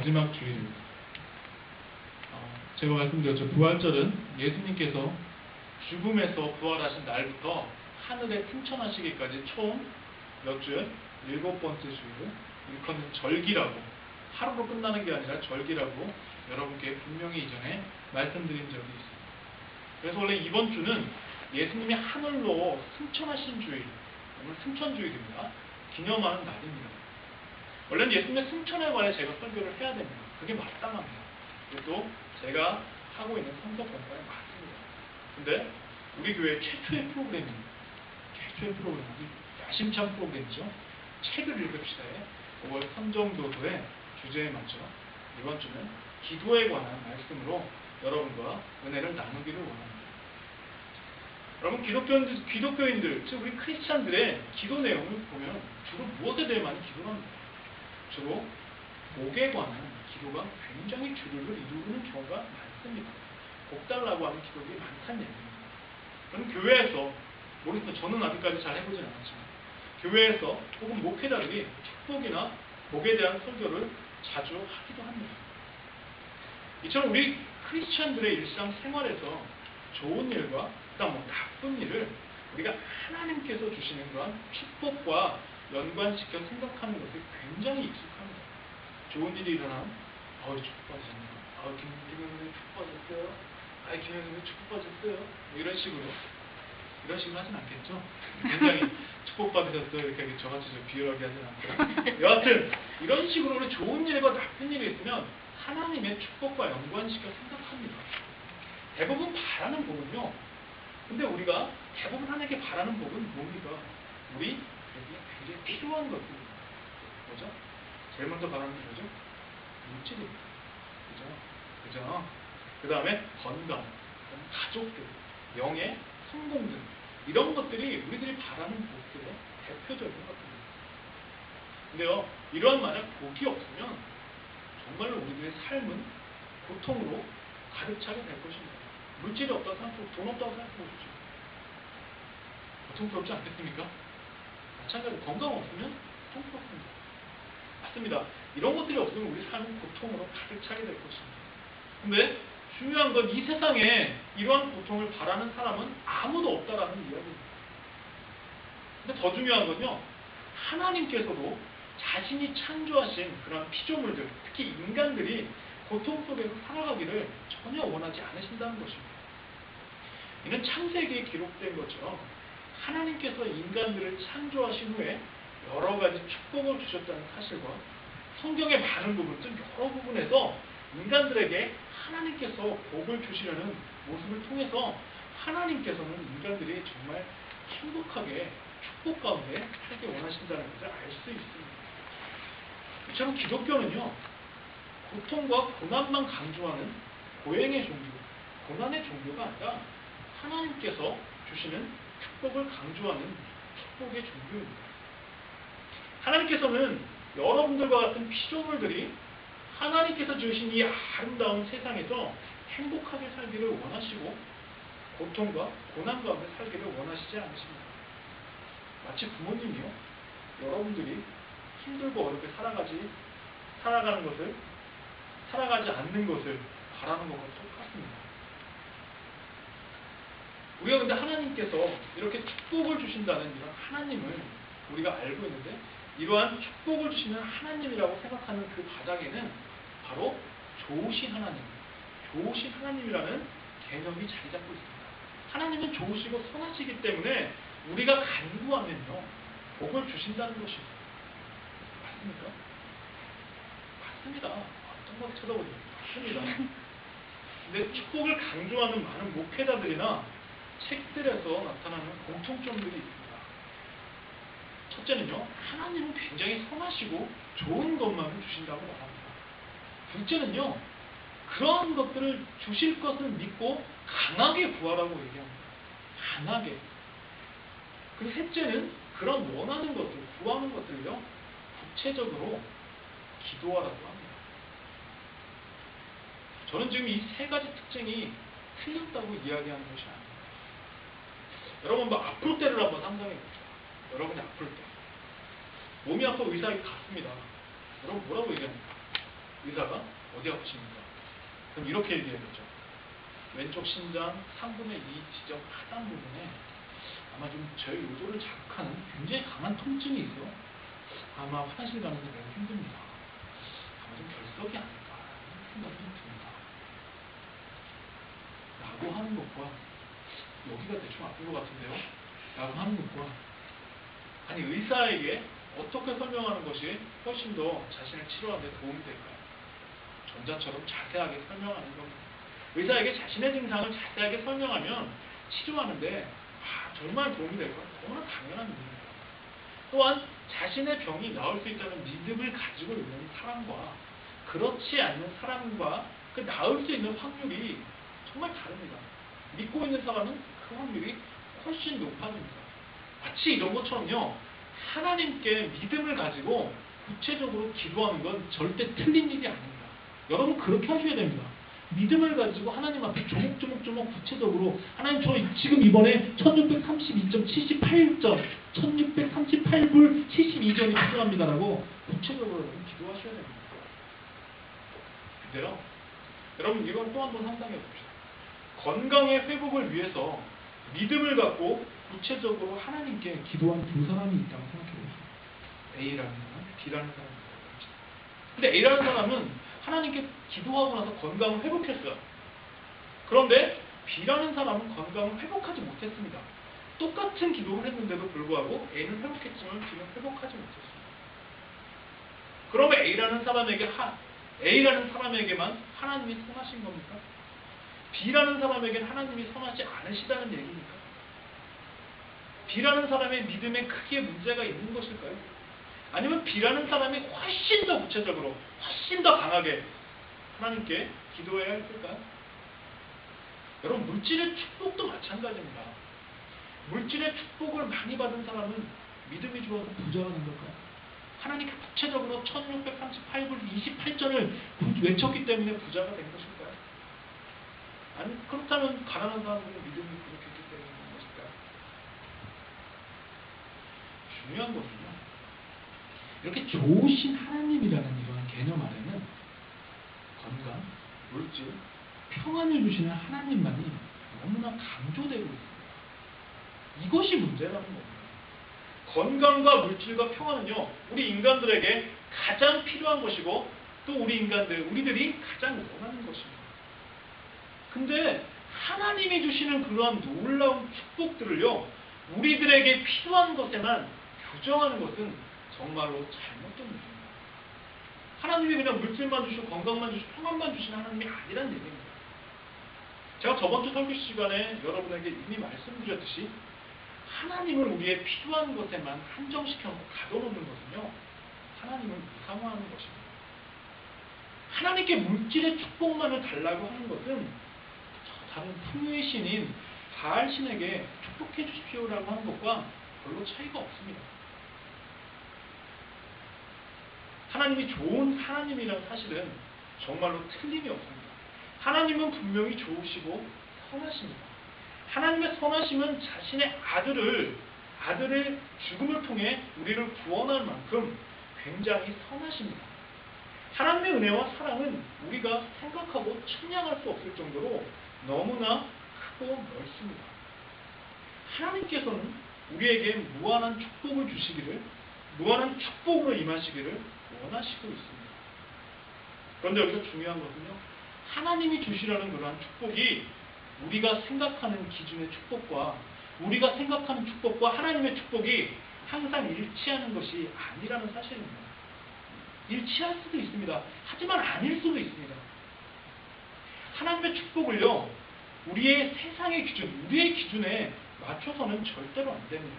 마지막 주일입니다. 제가 말씀드렸죠. 부활절은 예수님께서 죽음에서 부활하신 날부터 하늘에 승천하시기까지 총 몇 주일? 7번째 주일. 일컫는 절기라고, 하루로 끝나는 게 아니라 절기라고 여러분께 분명히 이전에 말씀드린 적이 있습니다. 그래서 원래 이번 주는 예수님이 하늘로 승천하신 주일, 오늘 승천주일입니다. 기념하는 날입니다. 원래는 예수님의 승천에 관해 제가 설교를 해야 됩니다. 그게 마땅합니다. 그것도 제가 하고 있는 성서 공부에 맞습니다. 근데 우리 교회 최초의 프로그램입니다. 최초의 프로그램, 야심찬 프로그램이죠. 책을 읽읍시다의 5월 선정도서의 주제에 맞춰 이번 주는 기도에 관한 말씀으로 여러분과 은혜를 나누기를 원합니다. 여러분, 기독교인들, 즉 우리 크리스찬들의 기도 내용을 보면 주로 무엇에 대해 많이 기도를 합니다. 주로 복에 관한 기도가 굉장히 주류를 이루는 경우가 많습니다. 복 달라고 하는 기도들이 많다는 얘기입니다. 저는 교회에서, 모르겠어요. 저는 아직까지 잘 해보진 않았지만 교회에서 혹은 목회자들이 축복이나 복에 대한 설교를 자주 하기도 합니다. 이처럼 우리 크리스찬들의 일상 생활에서 좋은 일과 그다음 나쁜 일을 우리가 하나님께서 주시는 그런 축복과 연관시켜 생각하는 것이 굉장히 익숙합니다. 좋은 일이 일어나면 축복받으셨네요. 김영선님 축복받았어요. 김영선님 축복받았어요. 이런 식으로 하진 않겠죠? 굉장히 축복받으셨어요. 이렇게 저같이 비열하게 하진 않고요. 여하튼 이런 식으로 우리 좋은 일과 나쁜 일이 있으면 하나님의 축복과 연관시켜 생각합니다. 대부분 바라는 복은요. 근데 우리가 대부분 하나님께 바라는 복은 뭡니까? 우리 굉장히 필요한 것들입니다. 뭐죠? 제일 먼저 바라는 게 뭐죠? 물질입니다. 그죠? 그 다음에 건강, 가족들, 명예, 성공 등 이런 것들이 우리들이 바라는 복들의 대표적인 것들입니다. 근데요, 이러한 만약 복이 없으면 정말로 우리들의 삶은 고통으로 가득 차게 될 것입니다. 물질이 없다고 생각하고 돈 없다고 생각해 보십시오. 고통스럽지 않겠습니까? 마찬가지로 건강 없으면 고통스럽습니다. 맞습니다. 이런 것들이 없으면 우리 삶은 고통으로 가득 차게 될 것입니다. 근데 중요한 건 이 세상에 이러한 고통을 바라는 사람은 아무도 없다라는 이야기입니다. 근데 더 중요한 건요, 하나님께서도 자신이 창조하신 그런 피조물들, 특히 인간들이 고통 속에서 살아가기를 전혀 원하지 않으신다는 것입니다. 이는 창세기에 기록된 것처럼 하나님께서 인간들을 창조하신 후에 여러 가지 축복을 주셨다는 사실과 성경의 많은 부분, 즉 여러 부분에서 인간들에게 하나님께서 복을 주시려는 모습을 통해서 하나님께서는 인간들이 정말 행복하게 축복 가운데 살기 원하신다는 것을 알 수 있습니다. 이처럼 기독교는요, 고통과 고난만 강조하는 고행의 종교, 고난의 종교가 아니라 하나님께서 주시는 축복을 강조하는 축복의 종교입니다. 하나님께서는 여러분들과 같은 피조물들이 하나님께서 주신 이 아름다운 세상에서 행복하게 살기를 원하시고 고통과 고난 가운데 살기를 원하시지 않으십니다. 마치 부모님이요, 여러분들이 힘들고 어렵게 살아가지 않는 것을 바라는 것과 똑같습니다. 우리가 근데 하나님께서 이렇게 축복을 주신다는 이런 하나님을 우리가 알고 있는데, 이러한 축복을 주시는 하나님이라고 생각하는 그 바닥에는 바로 좋으신 하나님이라는 개념이 자리 잡고 있습니다. 하나님은 좋으시고 선하시기 때문에 우리가 간구하면요, 복을 주신다는 것입니다. 맞습니까? 맞습니다. 어떤 것 쳐다보지? 맞습니다. 근데 축복을 강조하는 많은 목회자들이나 책들에서 나타나는 공통점들이 있습니다. 첫째는요, 하나님은 굉장히 선하시고 좋은 것만을 주신다고 말합니다. 둘째는요, 그러한 것들을 주실 것을 믿고 강하게 구하라고 얘기합니다. 강하게. 그리고 셋째는 그런 원하는 것들, 구하는 것들을요, 구체적으로 기도하라고 합니다. 저는 지금 이 세 가지 특징이 틀렸다고 이야기하는 것이 아닙니다. 여러분, 아플 때를 한번 상상해 봅시다. 여러분이 아플 때. 몸이 아파 의사에게 갔습니다. 여러분 뭐라고 얘기합니까? 의사가 어디 아프십니까? 그럼 이렇게 얘기해야겠죠. 왼쪽 심장 3분의 2 지점 하단 부분에 아마 좀 저희 요도를 자극하는 굉장히 강한 통증이 있어 아마 화장실 가는 게 매우 힘듭니다. 아마 좀 결석이 아닐까 생각이 좀 듭니다. 라고 하는 것과 여기가 대충 아픈 것 같은데요? 라고 하는 것과 아니 의사에게 어떻게 설명하는 것이 훨씬 더 자신을 치료하는 데 도움이 될까요? 전자처럼 자세하게 설명하는 겁니다. 의사에게 자신의 증상을 자세하게 설명하면 치료하는데 정말 도움이 될 건 너무나 당연한 일입니다. 또한 자신의 병이 나을 수 있다는 믿음을 가지고 있는 사람과 그렇지 않는 사람과 그 나을 수 있는 확률이 정말 다릅니다. 믿고 있는 사람은 그 확률이 훨씬 높아집니다. 마치 이런 것처럼요. 하나님께 믿음을 가지고 구체적으로 기도하는 건 절대 틀린 일이 아닙니다. 여러분 그렇게 하셔야 됩니다. 믿음을 가지고 하나님 앞에 조목조목 구체적으로 하나님 저 지금 이번에 1632.78점 1638불 72점이 필요합니다라고 구체적으로 기도하셔야 됩니다. 근데요 여러분 이건 또 한 번 상상해 봅시다. 건강의 회복을 위해서 믿음을 갖고 구체적으로 하나님께 기도한 두 사람이 있다고 생각해 보십시오. A라는 사람, B라는 사람이 있다고 합시다. 근데 A라는 사람은 하나님께 기도하고 나서 건강을 회복했어요. 그런데 B라는 사람은 건강을 회복하지 못했습니다. 똑같은 기도를 했는데도 불구하고 A는 회복했지만 B는 회복하지 못했습니다. 그러면 A라는 사람에게만 하나님이 선하신 겁니까? B라는 사람에게는 하나님이 선하지 않으시다는 얘기입니까? B라는 사람의 믿음에 크게 문제가 있는 것일까요? 아니면 B라는 사람이 훨씬 더 구체적으로 훨씬 더 강하게 하나님께 기도해야 했을까요? 여러분 물질의 축복도 마찬가지입니다. 물질의 축복을 많이 받은 사람은 믿음이 좋아서 부자가 된 걸까요? 하나님께 구체적으로 1638불 28전을 외쳤기 때문에 부자가 된 것일까요? 아니 그렇다면 가난한 사람들은 믿음이 부족했기 때문에 그런 것일까요? 중요한 것은요. 이렇게 좋으신 하나님이라는 이런 개념 아래는 건강, 물질, 평안을 주시는 하나님만이 너무나 강조되고 있습니다. 이것이 문제라는 겁니다. 건강과 물질과 평안은요, 우리 인간들에게 가장 필요한 것이고 또 우리들이 가장 원하는 것입니다. 근데 하나님이 주시는 그러한 놀라운 축복들을요, 우리들에게 필요한 것에만 규정하는 것은 정말로 잘못된 일입니다. 하나님이 그냥 물질만 주시고 건강만 주시고 평안만 주시는 하나님이 아니란 얘기입니다. 제가 저번 주 설교 시간에 여러분에게 이미 말씀드렸듯이 하나님을 우리의 필요한 것에만 한정시켜놓고 가둬놓는 것은요, 하나님을 무상화하는 것입니다. 하나님께 물질의 축복만을 달라고 하는 것은 다른 풍요의 신인 바알 신에게 축복해 주십시오라고 하는 것과 별로 차이가 없습니다. 하나님이 좋은 하나님이라는 사실은 정말로 틀림이 없습니다. 하나님은 분명히 좋으시고 선하십니다. 하나님의 선하심은 자신의 아들의 죽음을 통해 우리를 구원할 만큼 굉장히 선하십니다. 하나님의 은혜와 사랑은 우리가 생각하고 측량할 수 없을 정도로 너무나 크고 넓습니다. 하나님께서는 우리에게 무한한 축복을 주시기를, 무한한 축복으로 임하시기를 원하시고 있습니다. 그런데 여기서 중요한 것은요, 하나님이 주시라는 그러한 축복이 우리가 생각하는 기준의 축복과 우리가 생각하는 축복과 하나님의 축복이 항상 일치하는 것이 아니라는 사실입니다. 일치할 수도 있습니다. 하지만 아닐 수도 있습니다. 하나님의 축복을요, 우리의 세상의 기준, 우리의 기준에 맞춰서는 절대로 안 됩니다.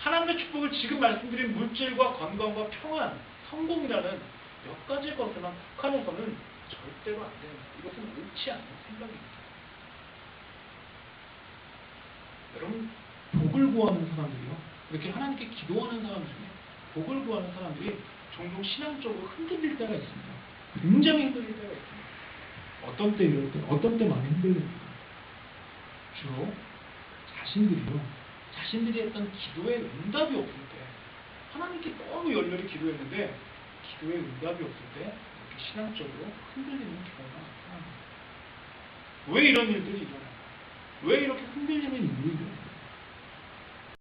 하나님의 축복을 지금 말씀드린 물질과 건강과 평안, 성공이라는 몇 가지 것에만 국한해서는 절대로 안 됩니다. 이것은 옳지 않은 생각입니다. 여러분, 복을 구하는 사람들이요, 이렇게 하나님께 기도하는 사람 중에 복을 구하는 사람들이 종종 신앙적으로 흔들릴 때가 있습니다. 굉장히 흔들릴 때가 있습니다. 어떤 때 이럴 때, 어떤 때 많이 흔들립니다. 주로 자신들이 했던 기도에 응답이 없을 때, 하나님께 너무 열렬히 기도했는데 기도에 응답이 없을 때 이렇게 신앙적으로 흔들리는 경우가 나타납니다. 왜 이런 일들이 일어나요? 왜 이렇게 흔들림이 있는 거예요?